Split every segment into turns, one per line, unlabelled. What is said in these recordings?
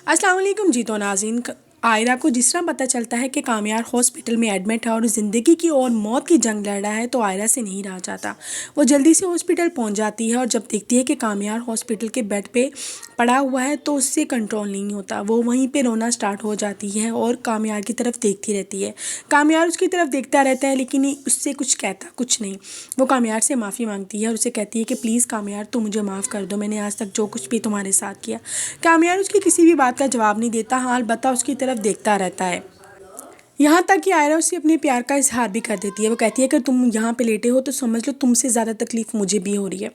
अस्सलाम वालेकुम जी। तो नाज़रीन, आयरा को जिस तरह पता चलता है कि कामयार हॉस्पिटल में एडमिट है और ज़िंदगी की और मौत की जंग लड़ रहा है, तो आयरा से नहीं रहा जाता। वो जल्दी से हॉस्पिटल पहुंच जाती है और जब देखती है कि कामयार हॉस्पिटल के बेड पे पड़ा हुआ है तो उससे कंट्रोल नहीं होता। वो वहीं पे रोना स्टार्ट हो जाती है और कामयार की तरफ देखती रहती है। कामयार उसकी तरफ देखता रहता है लेकिन उससे कुछ कहता कुछ नहीं। वो कामयार से माफ़ी मांगती है और उसे कहती है कि प्लीज़ कामयार, तू मुझे माफ़ कर दो, मैंने आज तक जो कुछ भी तुम्हारे साथ किया। कामयार उसकी किसी भी बात का जवाब नहीं देता, हाँ अलबत्ता उसकी तरफ देखता रहता है। यहाँ तक कि आयरा उससे अपने प्यार का इजहार भी कर देती है। वो कहती है कि तुम यहाँ पे लेटे हो तो समझ लो तुमसे ज़्यादा तकलीफ़ मुझे भी हो रही है।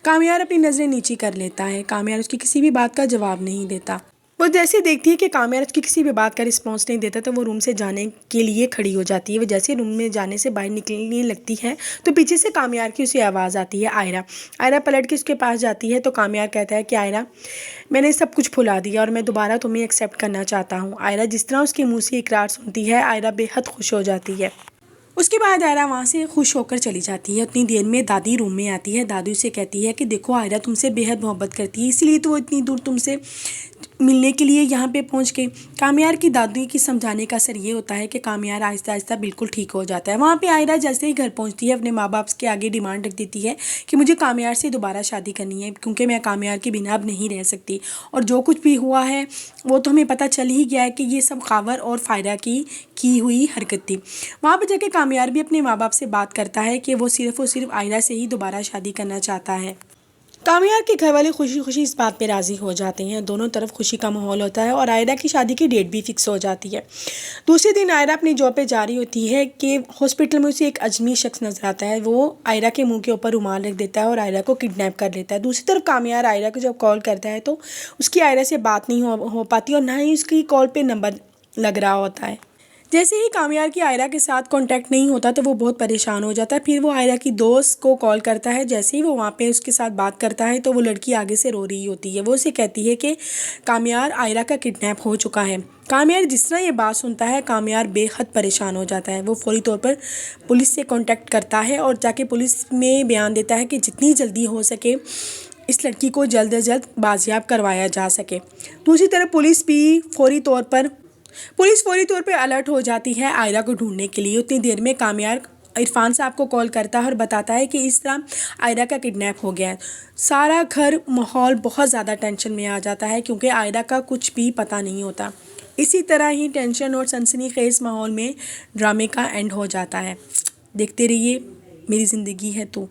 कामयार अपनी नज़रें नीची कर लेता है। कामयार उसकी किसी भी बात का जवाब नहीं देता। वो जैसे देखती है कि कामयार उसकी किसी भी बात का रिस्पॉन्स नहीं देता तो वो रूम से जाने के लिए खड़ी हो जाती है। वो जैसे रूम में जाने से बाहर निकलने लगती है तो पीछे से कामयार की उसे आवाज़ आती है, आयरा। आयरा पलट के उसके पास जाती है तो कामयार कहता है कि आयरा, मैंने सब कुछ भुला दिया और मैं दोबारा तुम्हें एक्सेप्ट करना चाहता हूँ। आयरा जिस तरह उसके मुंह से इकरार सुनती है, आयरा बेहद खुश हो जाती है। उसके बाद आयरा वहाँ से खुश होकर चली जाती है। उतनी देर में दादी रूम में आती है। दादी उसे कहती है कि देखो, आयरा तुमसे बेहद मोहब्बत करती है, इसलिए तो वो इतनी दूर तुमसे मिलने के लिए यहाँ पे पहुँच गई। कामयार की दादी की समझाने का असर ये होता है कि कामयार आहिस्ता आहिस्ता बिल्कुल ठीक हो जाता है। वहाँ पे आयरा जैसे ही घर पहुँचती है अपने माँ बाप के आगे डिमांड रख देती है कि मुझे कामयार से दोबारा शादी करनी है, क्योंकि मैं कामयार के बिना अब नहीं रह सकती। और जो कुछ भी हुआ है वो तो हमें पता चल ही गया है कि ये सब खावर और फ़ायदा की हुई हरकत थी। वहाँ पर जाके कामयार भी अपने माँ बाप से बात करता है कि वो सिर्फ़ और सिर्फ आयरा से ही दोबारा शादी करना चाहता है। कामयार के घर वाले खुशी खुशी इस बात पे राज़ी हो जाते हैं। दोनों तरफ खुशी का माहौल होता है और आयरा की शादी की डेट भी फिक्स हो जाती है। दूसरे दिन आयरा अपनी जॉब पे जा रही होती है कि हॉस्पिटल में उसे एक अजनबी शख्स नज़र आता है। वो आयरा के मुंह के ऊपर रुमाल रख देता है और आयरा को किडनैप कर लेता है। दूसरी तरफ कामयार आयरा को जब कॉल करता है तो उसकी आयरा से बात नहीं हो पाती और ना ही उसकी कॉल पर नंबर लग रहा होता है। जैसे ही कामयार की आयरा के साथ कांटेक्ट नहीं होता तो वो बहुत परेशान हो जाता है। फिर वो आयरा की दोस्त को कॉल करता है। जैसे ही वो वहाँ पे उसके साथ बात करता है तो वो लड़की आगे से रो रही होती है। वो उसे कहती है कि कामयार, आयरा का किडनैप हो चुका है। कामयार जिस तरह ये बात सुनता है, कामयार बेहद परेशान हो जाता है। वो फौरी तौर पर पुलिस से कॉन्टैक्ट करता है और जाके पुलिस में बयान देता है कि जितनी जल्दी हो सके इस लड़की को जल्द से जल्द बाजियाब करवाया जा सके। दूसरी तरफ पुलिस फौरी तौर पे अलर्ट हो जाती है आयरा को ढूंढने के लिए। उतनी देर में कामयार इरफान साहब को कॉल करता है और बताता है कि इस तरह आयरा का किडनैप हो गया है। सारा घर माहौल बहुत ज़्यादा टेंशन में आ जाता है क्योंकि आयरा का कुछ भी पता नहीं होता। इसी तरह ही टेंशन और सनसनीखेज माहौल में ड्रामे का एंड हो जाता है। देखते रहिए मेरी ज़िंदगी है तो।